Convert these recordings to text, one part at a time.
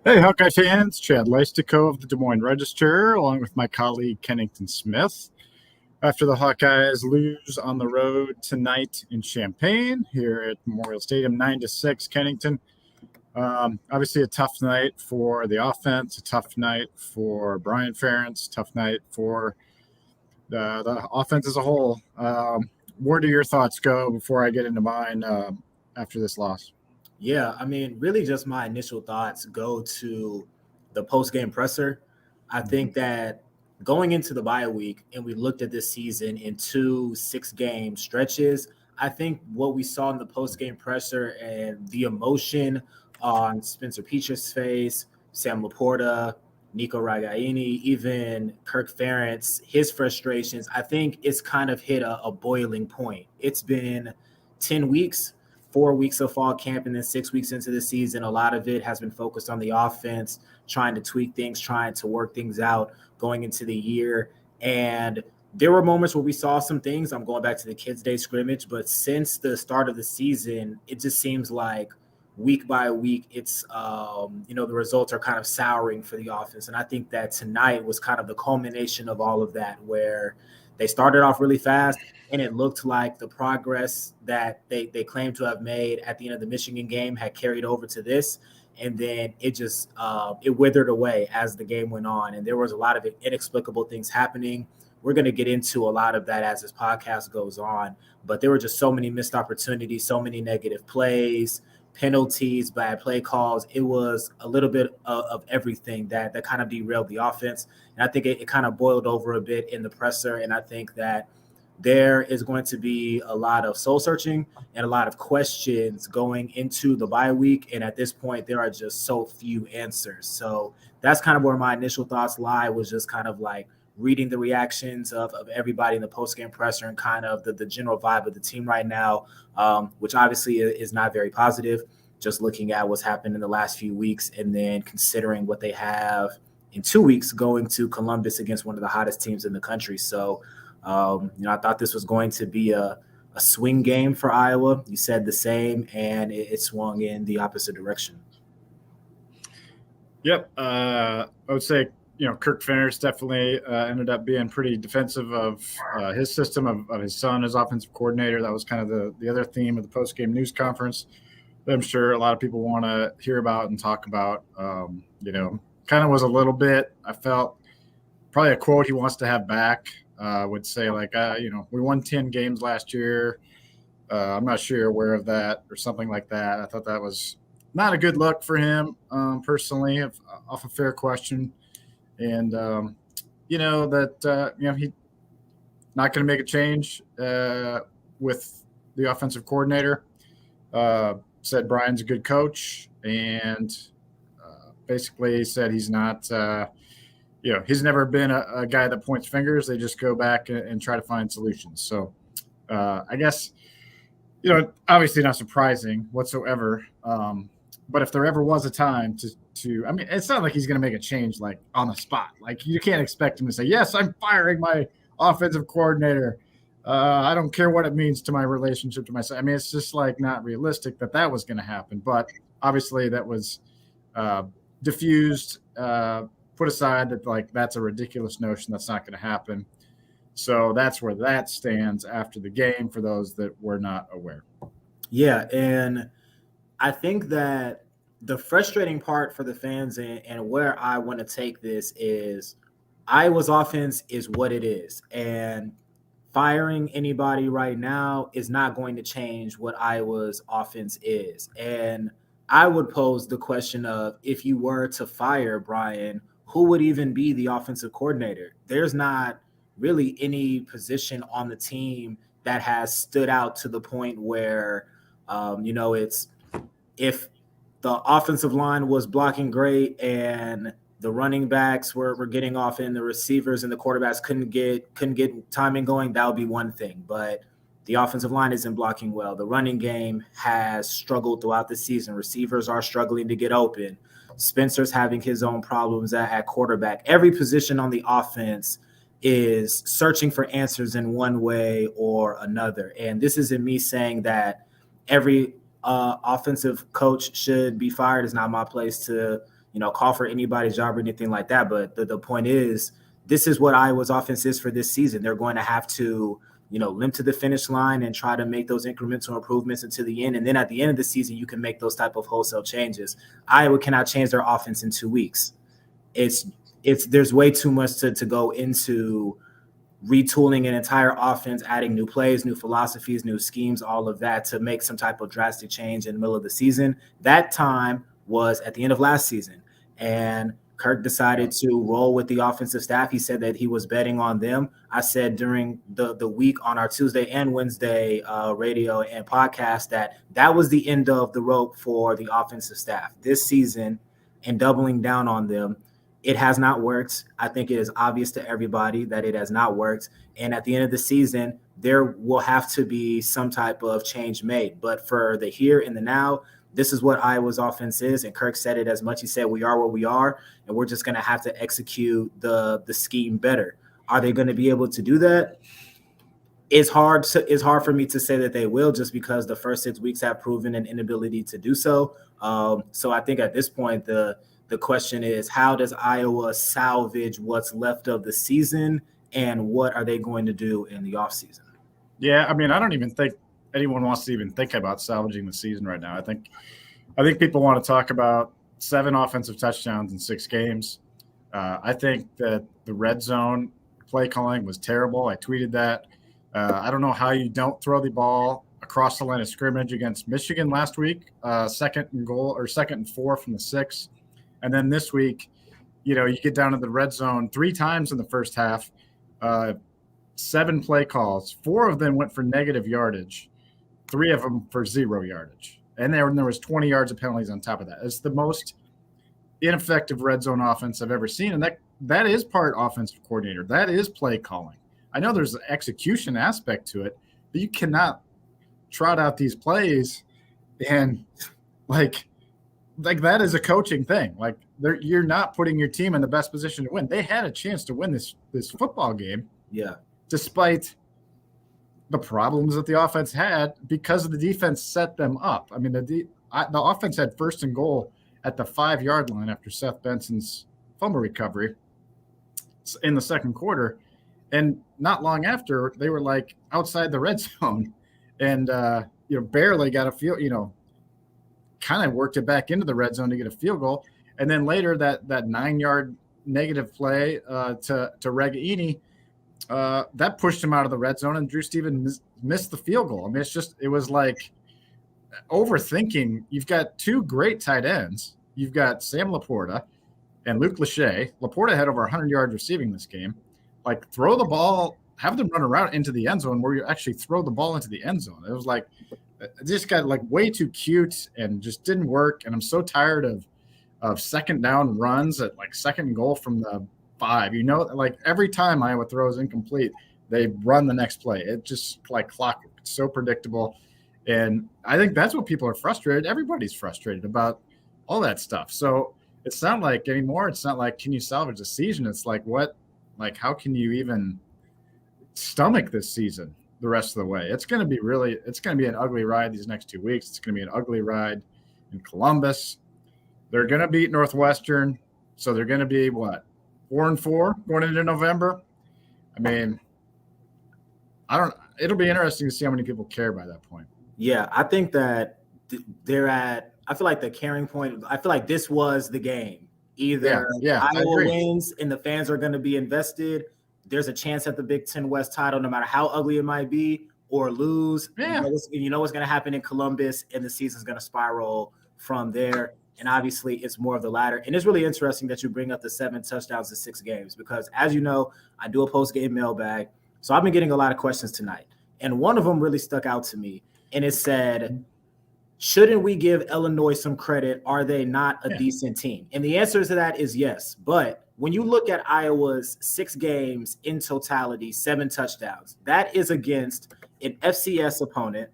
Hey, Hawkeye fans, Chad Leistikow of the Des Moines Register, along with my colleague Kennington Smith. After the Hawkeyes lose on the road tonight in Champaign, here at Memorial Stadium, 9-6, Kennington. Obviously, a tough night for the offense, a tough night for Brian Ferentz, tough night for the offense as a whole. Where do your thoughts go before I get into mine after this loss? Yeah, I mean, really just my initial thoughts go to the post-game presser. I think that going into the bye week and we looked at this season in two 6-game stretches, I think what we saw in the post-game presser and the emotion on Spencer Petras' face, Sam Laporta, Nico Ragaini, even Kirk Ferentz, his frustrations, I think it's kind of hit a boiling point. It's been 10 weeks, 4 weeks of fall camp, and then 6 weeks into the season. A lot of it has been focused on the offense, trying to tweak things, trying to work things out going into the year. And there were moments where we saw some things. I'm going back to the Kids Day scrimmage, but since the start of the season, it just seems like week by week, it's the results are kind of souring for the offense. And I think that tonight was kind of the culmination of all of that, where they started off really fast and it looked like the progress that they claimed to have made at the end of the Michigan game had carried over to this. And then it just it withered away as the game went on. And there was a lot of inexplicable things happening. We're going to get into a lot of that as this podcast goes on. But there were just so many missed opportunities, so many negative plays, penalties, bad play calls. It was a little bit of everything that kind of derailed the offense. And I think it kind of boiled over a bit in the presser. And I think that there is going to be a lot of soul searching and a lot of questions going into the bye week. And at this point, there are just so few answers. So that's kind of where my initial thoughts lie, was just kind of like reading the reactions of everybody in the post-game presser and kind of the general vibe of the team right now, which obviously is not very positive, just looking at what's happened in the last few weeks and then considering what they have in 2 weeks going to Columbus against one of the hottest teams in the country. So I thought this was going to be a swing game for Iowa. You said the same, and it swung in the opposite direction. Yep. I would say, Kirk Ferentz definitely ended up being pretty defensive of his system, of his son as offensive coordinator. That was kind of the other theme of the post-game news conference that I'm sure a lot of people want to hear about and talk about. Kind of was a little bit, I felt, probably a quote he wants to have back. Would say like, we won 10 games last year. I'm not sure you're aware of that or something like that. I thought that was not a good look for him personally, off a fair question. And, he's not going to make a change with the offensive coordinator. Said Brian's a good coach and basically said he's not he's never been a guy that points fingers. They just go back and try to find solutions. So I guess, obviously not surprising whatsoever. But if there ever was a time I mean, it's not like he's going to make a change like on the spot. Like you can't expect him to say, yes, I'm firing my offensive coordinator. I don't care what it means to my relationship to myself. I mean, it's just like not realistic that was going to happen. But obviously that was diffused, put aside that like that's a ridiculous notion. That's not going to happen. So that's where that stands after the game for those that were not aware. Yeah, and I think that the frustrating part for the fans and where I want to take this is Iowa's offense is what it is. And firing anybody right now is not going to change what Iowa's offense is. And I would pose the question of, if you were to fire Brian, who would even be the offensive coordinator? There's not really any position on the team that has stood out to the point where, it's if the offensive line was blocking great and the running backs were getting off and the receivers and the quarterbacks couldn't get timing going, that would be one thing. But the offensive line isn't blocking well. The running game has struggled throughout the season. Receivers are struggling to get open. Spencer's having his own problems at quarterback. Every position on the offense is searching for answers in one way or another. And this isn't me saying that every offensive coach should be fired. It's not my place to call for anybody's job or anything like that. But the point is, this is what Iowa's offense is for this season. They're going to have to, limp to the finish line and try to make those incremental improvements until the end. And then at the end of the season, you can make those type of wholesale changes. Iowa cannot change their offense in 2 weeks. There's way too much to go into retooling an entire offense, adding new plays, new philosophies, new schemes, all of that to make some type of drastic change in the middle of the season. That time was at the end of last season. And Kirk decided to roll with the offensive staff. He said that he was betting on them. I said during the week on our Tuesday and Wednesday radio and podcast that was the end of the rope for the offensive staff this season, and doubling down on them. It has not worked. I think it is obvious to everybody that it has not worked. And at the end of the season, there will have to be some type of change made. But for the here and the now, this is what Iowa's offense is. And Kirk said it as much. He said, we are what we are, and we're just going to have to execute the scheme better. Are they going to be able to do that? It's hard for me to say that they will, just because the first 6 weeks have proven an inability to do so. So I think at this point, the question is, how does Iowa salvage what's left of the season, and what are they going to do in the offseason? Yeah, I mean, I don't even think anyone wants to even think about salvaging the season right now. I think people want to talk about 7 offensive touchdowns in 6 games. I think that the red zone play calling was terrible. I tweeted that. I don't know how you don't throw the ball across the line of scrimmage against Michigan last week, 2nd and goal or 2nd and 4 from the 6. And then this week, you get down to the red zone 3 times in the first half, 7 play calls. 4 of them went for negative yardage, 3 of them for 0 yardage. And there was 20 yards of penalties on top of that. It's the most ineffective red zone offense I've ever seen. And that is part offensive coordinator. That is play calling. I know there's an execution aspect to it, but you cannot trot out these plays and like that is a coaching thing. Like you're not putting your team in the best position to win. They had a chance to win this football game. Yeah. Despite the problems that the offense had, because the defense set them up. I mean, the offense had 1st and goal at the 5-yard line after Seth Benson's fumble recovery in the second quarter. And not long after, they were like outside the red zone and, barely got a field, kind of worked it back into the red zone to get a field goal. And then later that 9-yard negative play to Regaini, that pushed him out of the red zone, and Drew Stevens missed the field goal. I mean, it was like overthinking. You've got 2 great tight ends. You've got Sam Laporta and Luke Lachey. Laporta had over 100 yards receiving this game. Like, throw the ball, have them run around into the end zone where you actually throw the ball into the end zone. It was like, it just got like way too cute and just didn't work. And I'm so tired of second down runs at like 2nd and goal from the 5. Like every time Iowa throws incomplete, they run the next play. It just like clockwork. It's so predictable. And I think that's what people are frustrated. Everybody's frustrated about all that stuff. So it's not like anymore. It's not like, can you salvage the season? It's like, what, like, how can you even stomach this season the rest of the way? It's going to be an ugly ride these next 2 weeks. It's going to be an ugly ride in Columbus. They're going to beat Northwestern. So they're going to be what? 4-4 going into November. I mean, it'll be interesting to see how many people care by that point. Yeah, I think that I feel like the caring point, I feel like this was the game. Either Iowa wins and the fans are going to be invested. There's a chance at the Big Ten West title, no matter how ugly it might be, or lose. Yeah. You know what's going to happen in Columbus, and the season's going to spiral from there. And obviously, it's more of the latter. And it's really interesting that you bring up the 7 touchdowns in 6 games because, as you know, I do a post-game mailbag. So I've been getting a lot of questions tonight. And one of them really stuck out to me. And it said, shouldn't we give Illinois some credit? Are they not a decent team? And the answer to that is yes. But when you look at Iowa's 6 games in totality, 7 touchdowns, that is against an FCS opponent,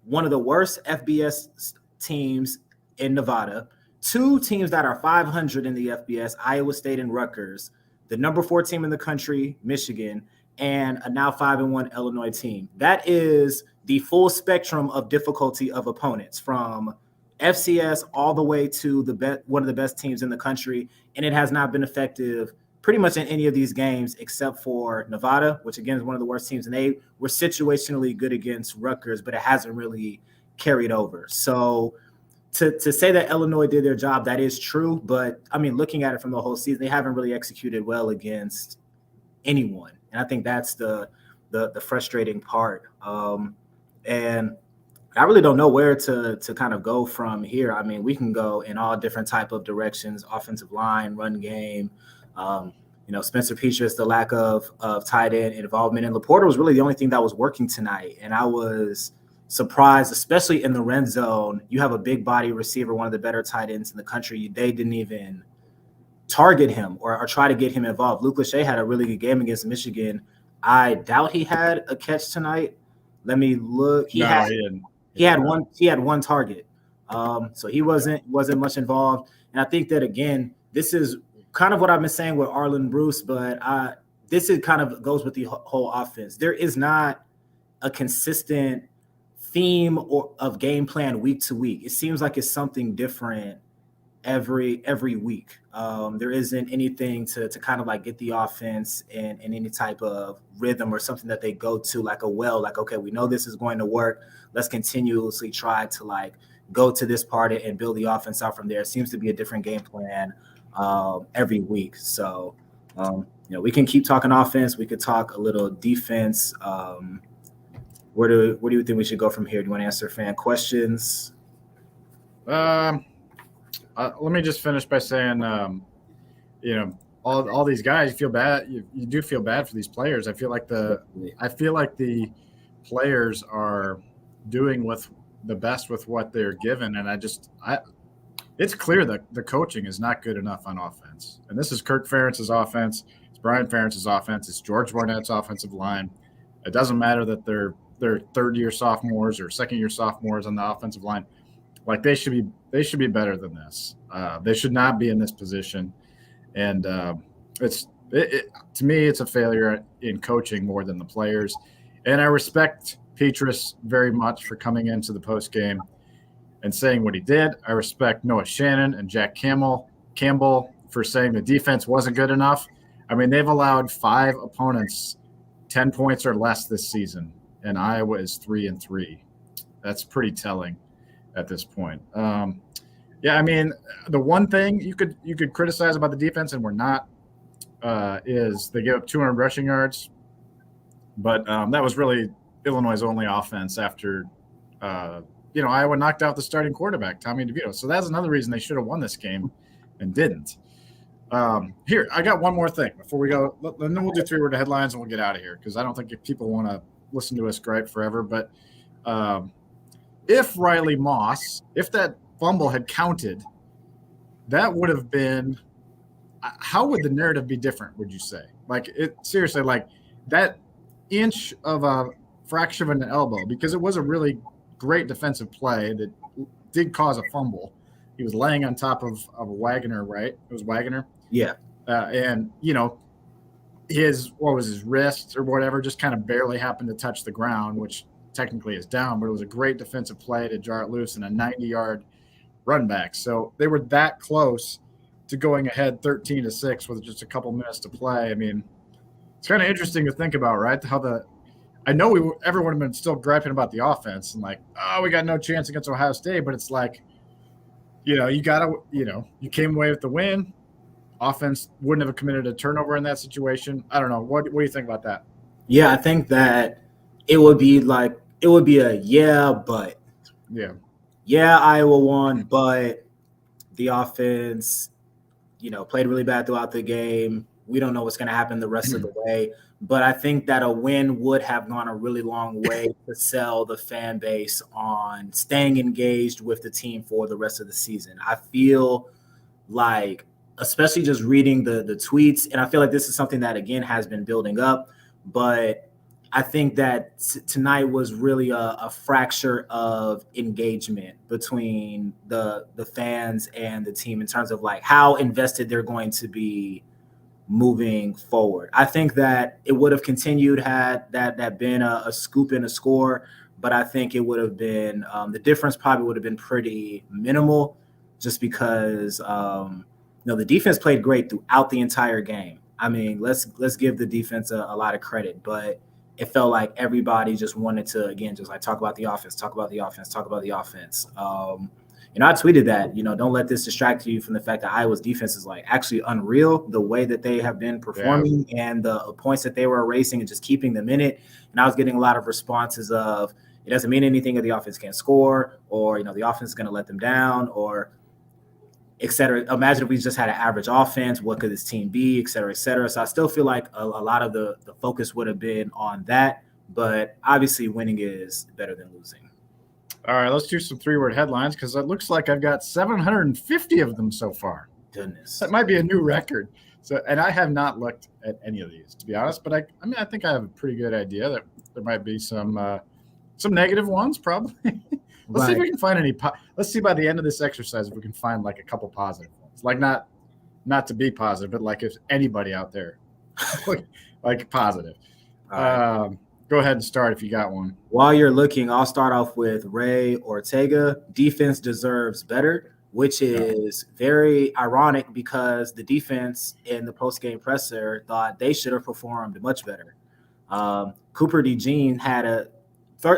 one of the worst FBS teams in Nevada, 2 teams that are 500 in the FBS, Iowa State and Rutgers, the number 4 team in the country, Michigan, and a now 5-1 Illinois team. That is the full spectrum of difficulty of opponents, from FCS all the way to one of the best teams in the country, and it has not been effective pretty much in any of these games except for Nevada, which again is one of the worst teams, and they were situationally good against Rutgers, but it hasn't really carried over. So to say that Illinois did their job, that is true, but I mean, looking at it from the whole season, they haven't really executed well against anyone, and I think that's the frustrating part. And I really don't know where to kind of go from here. I mean, we can go in all different type of directions: offensive line, run game. Spencer Petras, the lack of tight end involvement, and Laporta was really the only thing that was working tonight. And I was surprised, especially in the red zone. You have a big body receiver, one of the better tight ends in the country. They didn't even target him or try to get him involved. Luke Lachey had a really good game against Michigan. I doubt he had a catch tonight. Let me look. He had one target. So he wasn't much involved. And I think that, again, this is kind of what I've been saying with Arlen Bruce, but this is kind of goes with the whole offense. There is not a consistent theme of game plan week to week. It seems like it's something different every week. There isn't anything to kind of like get the offense in any type of rhythm or something that they go to like okay, we know this is going to work. Let's continuously try to like go to this part and build the offense out from there. It seems to be a different game plan every week. So, we can keep talking offense. We could talk a little defense. Where do you think we should go from here? Do you want to answer fan questions? Let me just finish by saying, all these guys, you feel bad. You do feel bad for these players. I feel like the players are doing with the best with what they're given, and it's clear that the coaching is not good enough on offense. And this is Kirk Ferentz's offense. It's Brian Ferentz's offense. It's George Barnett's offensive line. It doesn't matter that they're third-year sophomores or second-year sophomores on the offensive line. Like they should be better than this. They should not be in this position. And to me, it's a failure in coaching more than the players. And I respect Petras very much for coming into the post game and saying what he did. I respect Noah Shannon and Jack Campbell for saying the defense wasn't good enough. I mean, they've allowed 5 opponents 10 points or less this season, and Iowa is 3-3. That's pretty telling at this point. I mean, the one thing you could criticize about the defense, and we're not, is they give up 200 rushing yards, but that was really Illinois' only offense after Iowa knocked out the starting quarterback, Tommy DeVito. So that's another reason they should have won this game and didn't. Here, I got one more thing before we go, and then we'll do 3-word headlines and we'll get out of here because I don't think if people want to listen to us gripe forever. But if Riley Moss, if that fumble had counted, that would have been – how would the narrative be different, would you say? Like, seriously, like that inch of a fraction of an elbow, because it was a really – great defensive play that did cause a fumble. He was laying on top of Wagner, right? It was Wagner. Yeah. And his wrist or whatever just kind of barely happened to touch the ground, which technically is down, but it was a great defensive play to jar it loose and a 90-yard run back. So they were that close to going ahead 13-6 with just a couple minutes to play. I mean, it's kind of interesting to think about, right? I know everyone have been still griping about the offense and like, oh, we got no chance against Ohio State, but it's like, you came away with the win. Offense wouldn't have committed a turnover in that situation. I don't know. What do you think about that? Yeah, I think that it would be a but. Yeah, Iowa won, but the offense, played really bad throughout the game. We don't know what's going to happen the rest of the way. But I think that a win would have gone a really long way to sell the fan base on staying engaged with the team for the rest of the season. I feel like, especially just reading the tweets, and I feel like this is something that, again, has been building up, but I think that tonight was really a fracture of engagement between the fans and the team in terms of like how invested they're going to be moving forward. I think that it would have continued had that been a scoop and a score, but I think it would have been the difference probably would have been pretty minimal, just because the defense played great throughout the entire game. I mean, let's give the defense a lot of credit, but it felt like everybody just wanted to, again, just like talk about the offense. I tweeted that, don't let this distract you from the fact that Iowa's defense is like actually unreal, the way that they have been performing and the points that they were erasing and just keeping them in it. And I was getting a lot of responses of, it doesn't mean anything if the offense can't score, or, the offense is going to let them down, or et cetera. Imagine if we just had an average offense, what could this team be, et cetera, et cetera. So I still feel like a lot of the focus would have been on that, but obviously winning is better than losing. All right, let's do some 3-word headlines, because it looks like I've got 750 of them so far. Goodness. That might be a new record. So, and I have not looked at any of these, to be honest, but I think I have a pretty good idea that there might be some negative ones, probably. Let's see if we can find any. Let's see by the end of this exercise if we can find like a couple positive ones. Like not to be positive, but like if anybody out there, like positive. Go ahead and start if you got one. While you're looking, I'll start off with Ray Ortega. Defense deserves better, which is very ironic because the defense in the post-game presser thought they should have performed much better. Cooper DeJean had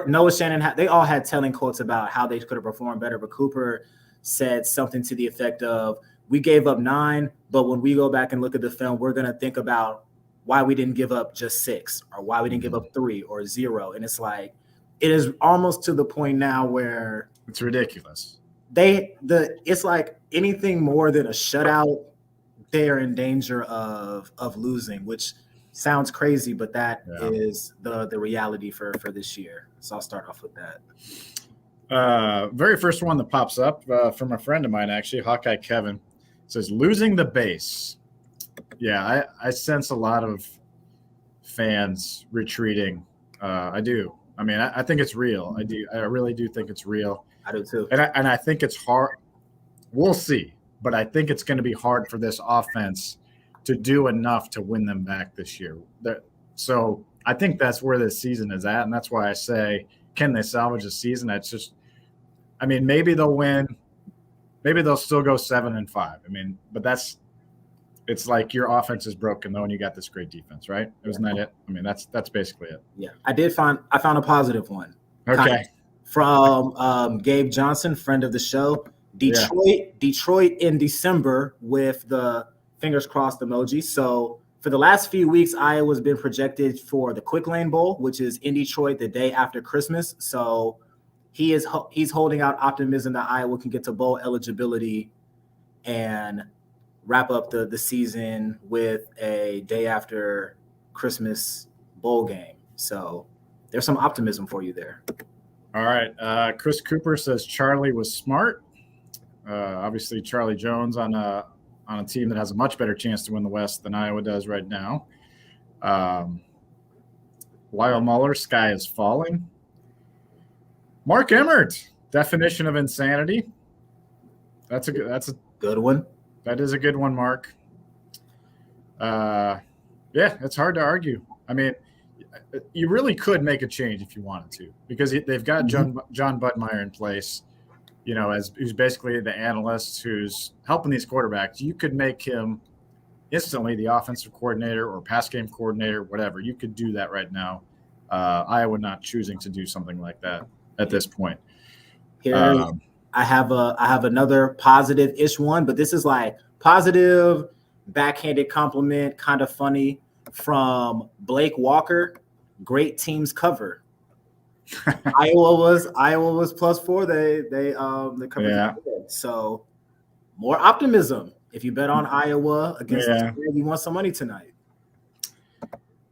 Noah Shannon, they all had telling quotes about how they could have performed better, but Cooper said something to the effect of, we gave up 9, but when we go back and look at the film, we're going to think about why we didn't give up just 6 or why we didn't give up 3 or 0. And it's like, it is almost to the point now where it's ridiculous. It's like anything more than a shutout, they are in danger of losing, which sounds crazy, but that is the reality for this year. So I'll start off with that. Very first one that pops up from a friend of mine, actually, Hawkeye Kevin, says, losing the base. Yeah, I sense a lot of fans retreating. I do. I mean, I think it's real. I do. I really do think it's real. I do too. And I think it's hard. We'll see. But I think it's going to be hard for this offense to do enough to win them back this year. So I think that's where this season is at. And that's why I say, can they salvage the season? That's just, I mean, maybe they'll win. Maybe they'll still go 7-5. I mean, but it's like your offense is broken though, and you got this great defense, right? Isn't that it? I mean, that's basically it. Yeah. I found a positive one. Okay. From Gabe Johnson, friend of the show. Detroit in December with the fingers crossed emoji. So for the last few weeks, Iowa's been projected for the Quick Lane Bowl, which is in Detroit the day after Christmas. So he's holding out optimism that Iowa can get to bowl eligibility and wrap up the season with a day after Christmas bowl game. So there's some optimism for you there. All right. Chris Cooper says Charlie was smart. Obviously, Charlie Jones on a team that has a much better chance to win the West than Iowa does right now. Lyle Muller, sky is falling. Mark Emmert, definition of insanity. That's a good one. That is a good one, Mark. Yeah, it's hard to argue. I mean, you really could make a change if you wanted to, because they've got John Budmeyer in place, who's basically the analyst who's helping these quarterbacks. You could make him instantly the offensive coordinator or pass game coordinator, whatever. You could do that right now. Iowa not choosing to do something like that at this point. Here, I have another positive-ish one, but this is like positive, backhanded compliment, kind of funny, from Blake Walker. Great teams cover. Iowa was +4. They covered. Yeah. So more optimism. If you bet on Iowa against the spread, you want some money tonight.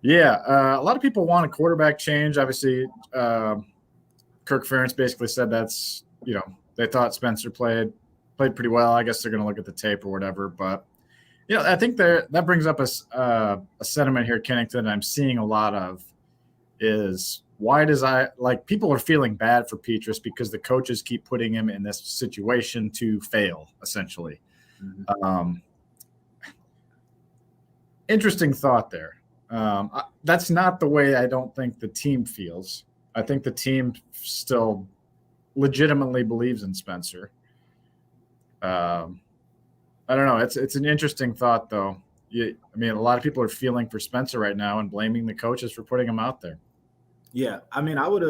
Yeah, a lot of people want a quarterback change. Obviously, Kirk Ferentz basically said that's they thought Spencer played pretty well. I guess they're going to look at the tape or whatever. But I think that brings up a sentiment here at Kennington I'm seeing a lot of is why does people are feeling bad for Petras because the coaches keep putting him in this situation to fail, essentially. Mm-hmm. Interesting thought there. That's not the way I don't think the team feels. I think the team still legitimately believes in Spencer. I don't know. It's an interesting thought, though. I mean, a lot of people are feeling for Spencer right now and blaming the coaches for putting him out there. Yeah, I mean, I would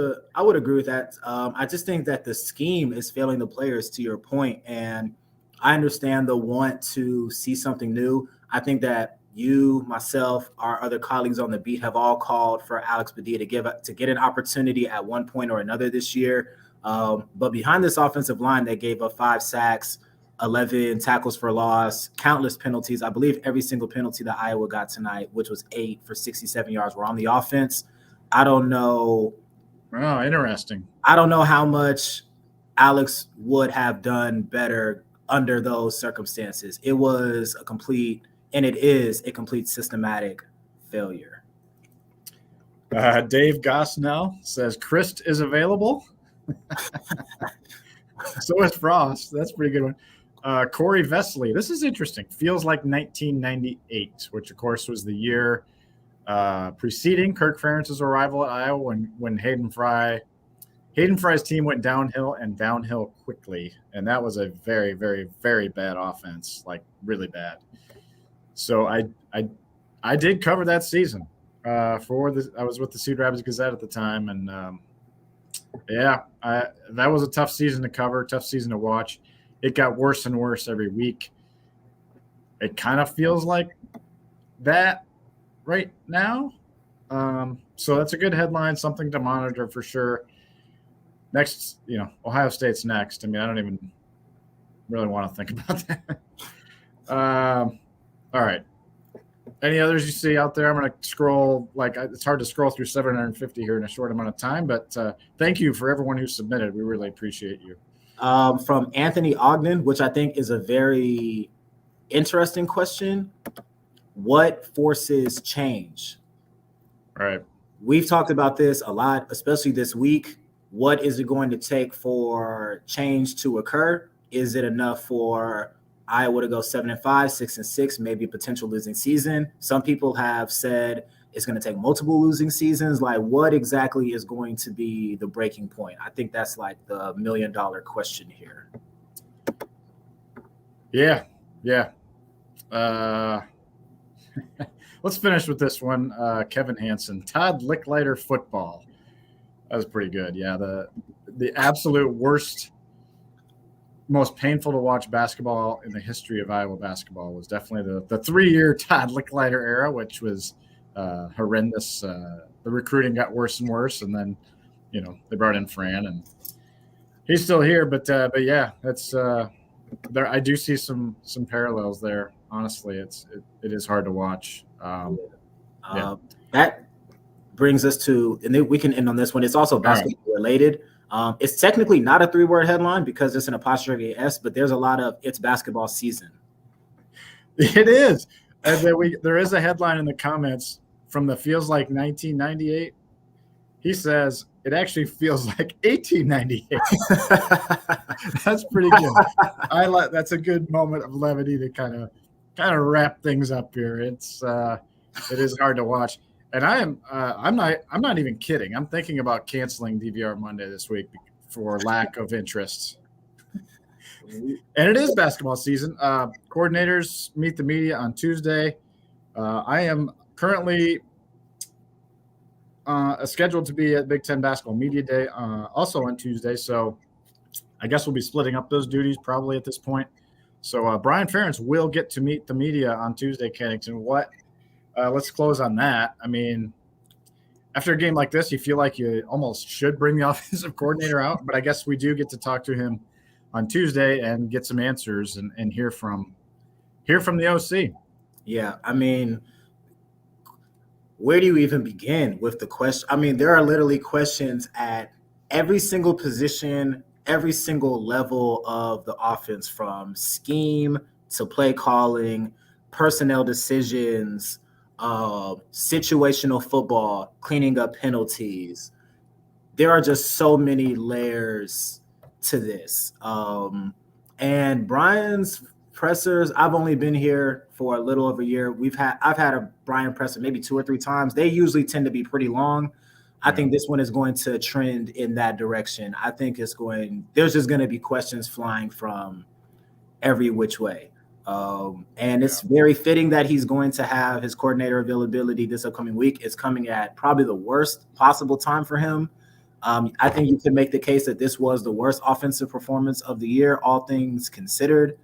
agree with that. I just think that the scheme is failing the players, to your point, and I understand the want to see something new. I think that you, myself, our other colleagues on the beat have all called for Alex Padilla to get an opportunity at one point or another this year. But behind this offensive line, they gave up 5 sacks, 11 tackles for loss, countless penalties. I believe every single penalty that Iowa got tonight, which was 8 for 67 yards, were on the offense. I don't know. Oh, interesting. I don't know how much Alex would have done better under those circumstances. It was a complete, and it is a complete systematic failure. Dave Gosnell says Christ is available. So is Frost. That's a pretty good one. Corey Vesley. This is interesting. Feels like 1998, which of course was the year preceding Kirk Ferentz's arrival at Iowa when Hayden Fry's team went downhill and downhill quickly. And that was a very, very, very bad offense, like really bad. So I did cover that season I was with the Cedar Rapids Gazette at the time. And that was a tough season to cover, tough season to watch. It got worse and worse every week. It kind of feels like that right now. So that's a good headline, something to monitor for sure. Next, Ohio State's next. I mean, I don't even really want to think about that. All right. Any others you see out there? I'm going to scroll. It's hard to scroll through 750 here in a short amount of time, but thank you for everyone who submitted. We really appreciate you. From Anthony Ogden, which I think is a very interesting question. What forces change? All right. We've talked about this a lot, especially this week. What is it going to take for change to occur? Is it enough for Iowa to go 7-5, 6-6, maybe a potential losing season? Some people have said it's going to take multiple losing seasons. Like, what exactly is going to be the breaking point? I think that's like the $1 million question here. Yeah. Let's finish with this one. Kevin Hansen, Todd Licklider football. That was pretty good. Yeah, the absolute worst, most painful to watch basketball in the history of Iowa basketball was definitely the 3-year Todd Licklider era, which was horrendous. The recruiting got worse and worse, and then they brought in Fran, and he's still here. But yeah, that's there. I do see some parallels there. Honestly, it is hard to watch. That brings us to, and then we can end on this one. It's also basketball related. It's technically not a 3-word headline because it's an apostrophe S, but there's a lot of it's basketball season. It is. And then there is a headline in the comments from the Feels Like 1998. He says it actually feels like 1898. That's pretty good. That's a good moment of levity to kind of wrap things up here. It is hard to watch. And I'm not even kidding. I'm thinking about canceling DVR Monday this week for lack of interest. And it is basketball season. Coordinators meet the media on Tuesday. I am currently scheduled to be at Big Ten Basketball Media Day also on Tuesday. So I guess we'll be splitting up those duties probably at this point. So Brian Ferentz will get to meet the media on Tuesday, Kennington. Let's close on that. I mean, after a game like this, you feel like you almost should bring the offensive coordinator out, but I guess we do get to talk to him on Tuesday and get some answers and hear from the OC. Yeah, I mean, where do you even begin with the question? I mean, there are literally questions at every single position, every single level of the offense, from scheme to play calling, personnel decisions, situational football, cleaning up penalties. There are just so many layers to this. And Brian's pressers, I've only been here for a little over a year. I've had a Brian presser maybe 2 or 3 times. They usually tend to be pretty long. I think this one is going to trend in that direction. I think there's just going to be questions flying from every which way. And it's very fitting that he's going to have his coordinator availability this upcoming week. It's coming at probably the worst possible time for him. I think you can make the case that this was the worst offensive performance of the year, all things considered.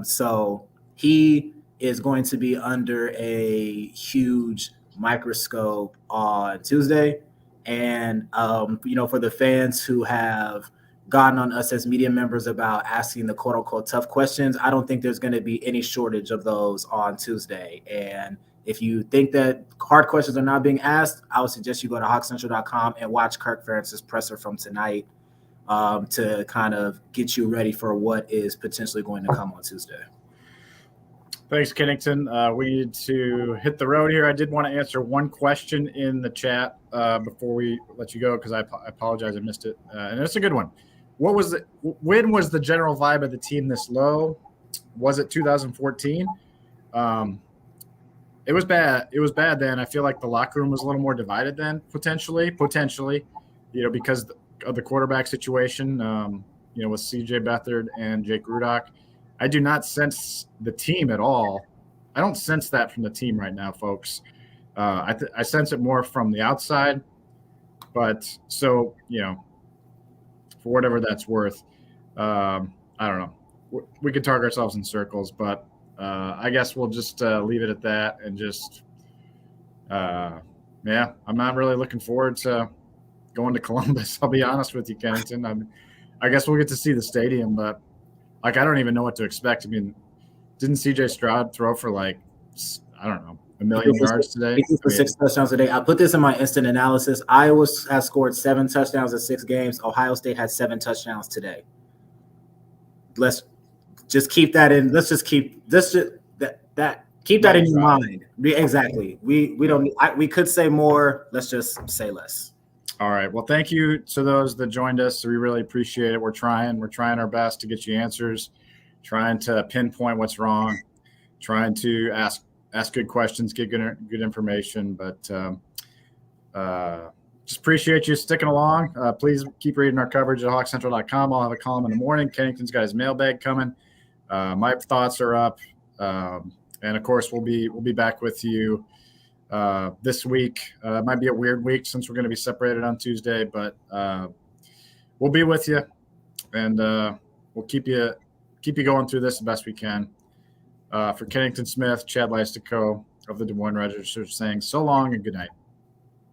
So he is going to be under a huge microscope on Tuesday. And, for the fans who have gotten on us as media members about asking the quote unquote tough questions, I don't think there's going to be any shortage of those on Tuesday. And if you think that hard questions are not being asked, I would suggest you go to hawkcentral.com and watch Kirk Ferentz's presser from tonight to kind of get you ready for what is potentially going to come on Tuesday. Thanks, Kennington. We need to hit the road here. I did want to answer one question in the chat before we let you go, because I apologize, I missed it. And it's a good one. When was the general vibe of the team this low? Was it 2014? It was bad. It was bad then. I feel like the locker room was a little more divided then, potentially, because of the quarterback situation, with CJ Beathard and Jake Rudock. I do not sense the team at all. I don't sense that from the team right now, folks. I sense it more from the outside. But so, for whatever that's worth, I don't know. We could talk ourselves in circles, but I guess we'll just leave it at that and just, I'm not really looking forward to going to Columbus. I'll be honest with you, Kennington. I guess we'll get to see the stadium, but I don't even know what to expect. I mean, didn't CJ Stroud throw for 1 million yards today? For 6 touchdowns today. I put this in my instant analysis. Iowa has scored 7 touchdowns in 6 games. Ohio State had 7 touchdowns today. Let's just keep that in. Let's just keep this. Keep that in your mind. Exactly. We don't. We could say more. Let's just say less. All right. Well, thank you to those that joined us. We really appreciate it. We're trying our best to get you answers, trying to pinpoint what's wrong, trying to ask good questions, get good information. But just appreciate you sticking along. Please keep reading our coverage at hawkcentral.com. I'll have a column in the morning. Kennington's got his mailbag coming. My thoughts are up. And of course, we'll be back with you this week. It might be a weird week since we're going to be separated on Tuesday, but we'll be with you, and we'll keep you going through this the best we can. For Kennington Smith, Chad Leistikow of the Des Moines Register saying so long and good night.